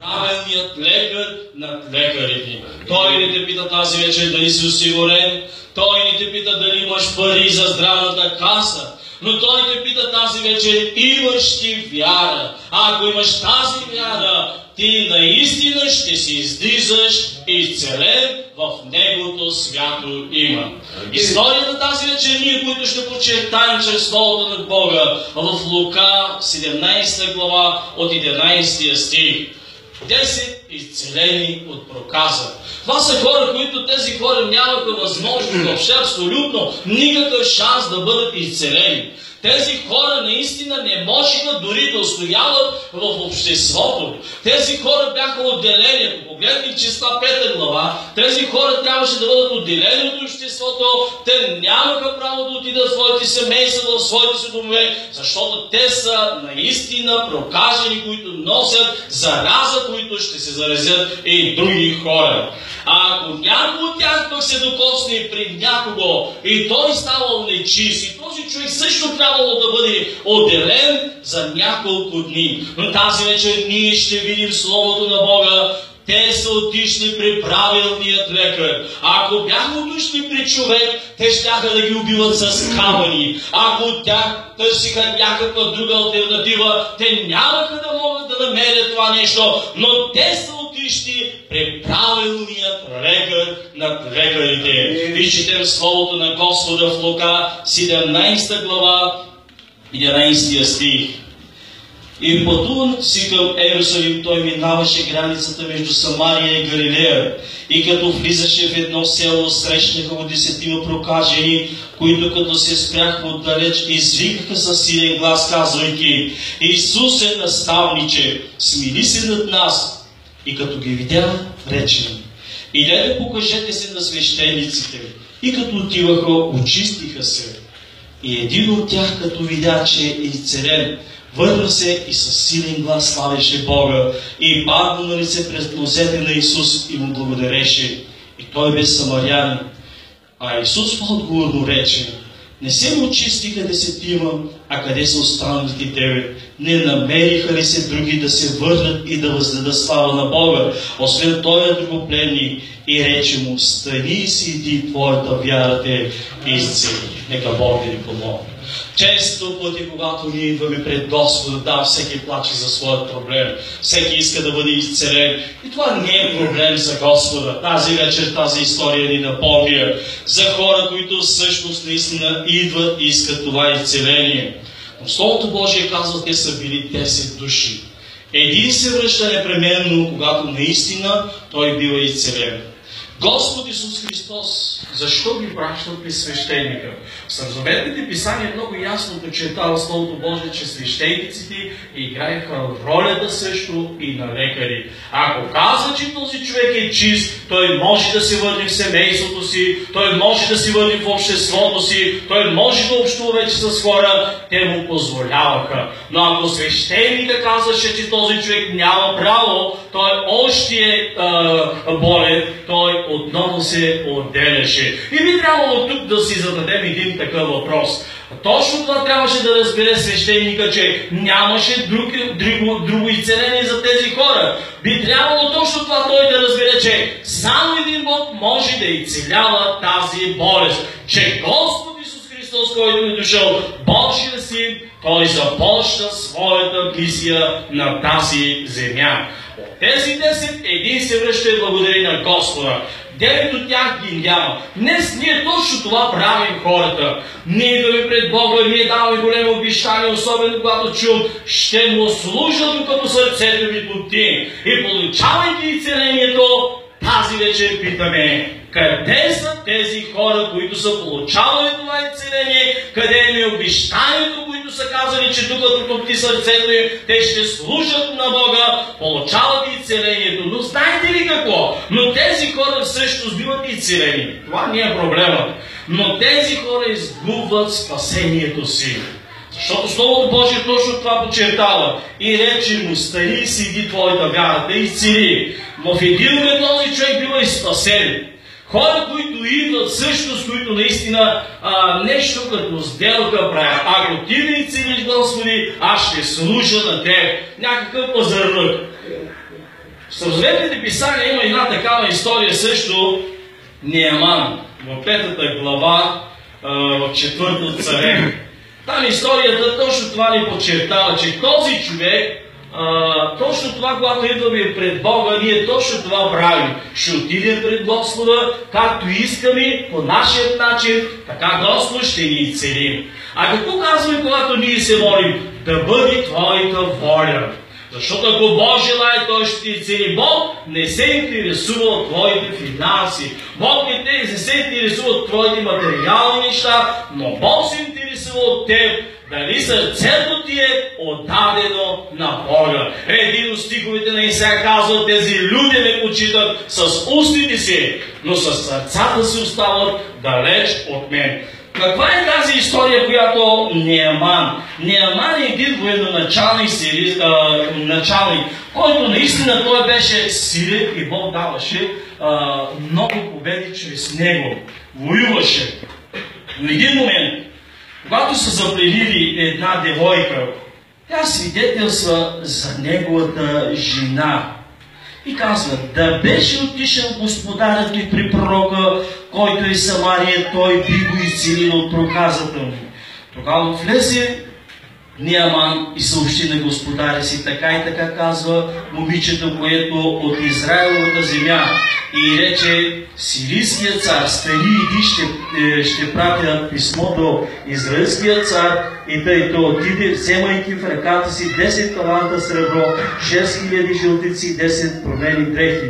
правилният лекар над лекарите. Той не те пита тази вечер дали си осигурен, той не те пита дали имаш пари за здравната каса, но той те пита тази вечер, имаш ти вяра. Ако имаш тази вяра, ти наистина ще си излизаш изцелен в Неговото свято име. Историята тази вечер ние, които ще подчертаем чрез Словото на Бога в Лука 17 глава от 11 стих. 10 изцелени от проказа. Това са хора, които тези хора нямаха възможност, въобще абсолютно никакъв шанс да бъдат изцелени. Тези хора наистина не можеха дори да устояват в обществото. Тези хора бяха отделени. Ако погледнем числа 5 глава, тези хора трябваше да бъдат отделени от обществото. Те нямаха право да отидат в своите семейства, в своите си домове, защото те са наистина прокажени, които носят зараза, които ще се заразят и други хора. А ако някой от тях пък се докосне при някого и той ставал нечист, и този човек също трябвало да бъде отделен за няколко дни. Но тази вечер ние ще видим Словото на Бога. Те са отишли при правилният лекар. Ако бяха отишли при човек, те щяха да ги убиват с камъни. Ако от тях търсиха някаква друга алтернатива, те нямаха да могат да намерят това нещо, но те са отишли при правилният лекар над лекарите. И четем Словото на Господа в Лука 17 глава 11 стих. И пътуването си към Ерусалим, той минаваше границата между Самария и Галилея. И като влизаше в едно село, срещнаха го 10 прокажени, които като се спряха отдалеч, извикаха със силен глас, казвайки: Исусе, наставниче, смили се над нас. И като ги видя, рече: идете, покажете се на свещениците. И като отиваха, очистиха се. И един от тях, като видя, че е изцелен, върна се и със силен глас славеше Бога и падна на лице пред нозете на Исус и му благодареше. И той бе самарянин. А Исус в отговорно рече: не се му очистиха 10, а къде са останалите 9? Не намериха ли се други да се върнат и да въздадат слава на Бога, освен този другопленник? И рече му: стани и си иди, твоята вяра те изцели. Нека Бог да ни помогне. Често пъти, когато ние идваме пред Господа, да, всеки плаче за своят проблем. Всеки иска да бъде изцелен. И това не е проблем за Господа. Тази вечер тази история ни напомня за хора, които всъщност наистина идват и искат това изцеление. Но Словото Божие казва, те са били 10 души. Един се връща непременно, когато наистина той бива изцелен. Господ Исус Христос, защо ги праща при свещеника? В Старозаветните писания много ясно подчертава Словото Божие, че свещениците играеха ролята също и на лекари. Ако казва, че този човек е чист, той може да се върне в семейството си, той може да се върне в обществото си, той може да общува вече с хора, те му позволяваха. Но ако свещеника казваше, че този човек няма право, той още е болен, той отново се отделяше. И би трябвало тук да си зададем един такъв въпрос. Точно това трябваше да разбере свещеника, че нямаше друго изцеление за тези хора. Би трябвало точно това той да разбере, че само един Бог може да изцелява тази болест. Че Господ Исус Христос, който е дошъл, Божия Син, той започна своята мисия на тази земя. От тези 10, един се връща и благодари на Господа. 9 от тях ги няма. Днес ние точно това правим хората. Ние идваме пред Бога, ние даваме големи обещания, особено когато чум: ще му служа, докато сърцето ми потие. И получавайки изцелението, тази вечер питаме: къде са тези хора, които са получавали това изцеление? Къде е обещанието, които са казали, че докато топти сърцето им, те ще служат на Бога, получават изцелението? Но знаете ли какво? Но тези хора всъщност биват изцелени. Това не е проблемът. Но тези хора изгубват спасението си. Защото Словото Божие точно това подчертава. И рече му: стани и си иди, твоята вяра те изцели. Но в един момент този човек бива и спасен. Хора, които идват всъщност, които наистина нещо като сделка правят. Ако ти ме изцелиш, Господи, аз ще служа на теб. Някакъв пазарлък. В Старозаветните писания има една такава история също, Неаман, в 5 глава, в 4 Царе. Там историята точно това ни подчертава, че този човек, точно това, когато идваме пред Бога, ние точно това правим. Ще отидем пред Господа, както искаме, по нашия начин, така Господ ще ни цели. А какво казваме, когато ние се молим? Да бъде Твоята воля. Защото ако Бог желае, Той ще ти цели. Бог не се интересува от твоите финанси. Бог не се интересува от твоите материални неща, но Бог се интересува от теб. Дали сърцето ти е отдадено на Бога. Един от стиховете на Исаия казва: тези люди ме почитат с устите си, но с сърцата си остават далеч от мен. Каква е тази история, която Неаман? Неаман е един военачалник, който наистина той беше силен и Бог даваше много победи чрез него. Воюваше. В един момент, когато са запленили една девойка, тя свидетелства за неговата жена. И казва: да беше отишъл господарят ми при пророка, който е Самария, той би го изцелил от проказата му. Тогава влезе Неаман и съобщи на господаря си: така и така казва момичето, което от Израиловата земя. И рече: сирийският цар, стани, иди, ще пратя писмо до израилския цар, и тъй то отиде, вземайки в ръката си 10 таланта сребро, 6000 жълтици и 10 промени дрехи.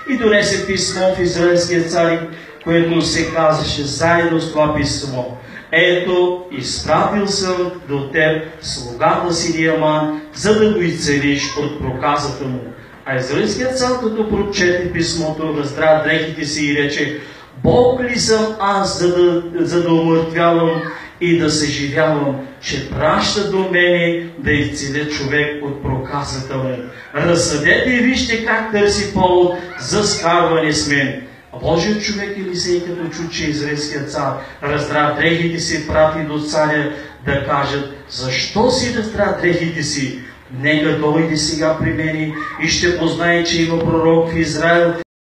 И донесе писмо в израилския цар, което се казваше заедно с това писмо: ето, изпратил съм до теб слугата си Неаман, за да го изцелиш от проказата му. А израилският цар, като прочете писмото, раздра дрехите си и рече: Бог ли съм аз, за да умъртвявам и да съживявам, че праща до мене да изцеля човек от проказата му? Разсъдете и вижте как търси повод за скарване с мен. А Божият човек Елисей, като чу, че израилският цар раздра дрехите си, прати до царя да кажат: защо си раздра дрехите си? Нека дойде сега при мене и ще познае, че има пророк в Израил,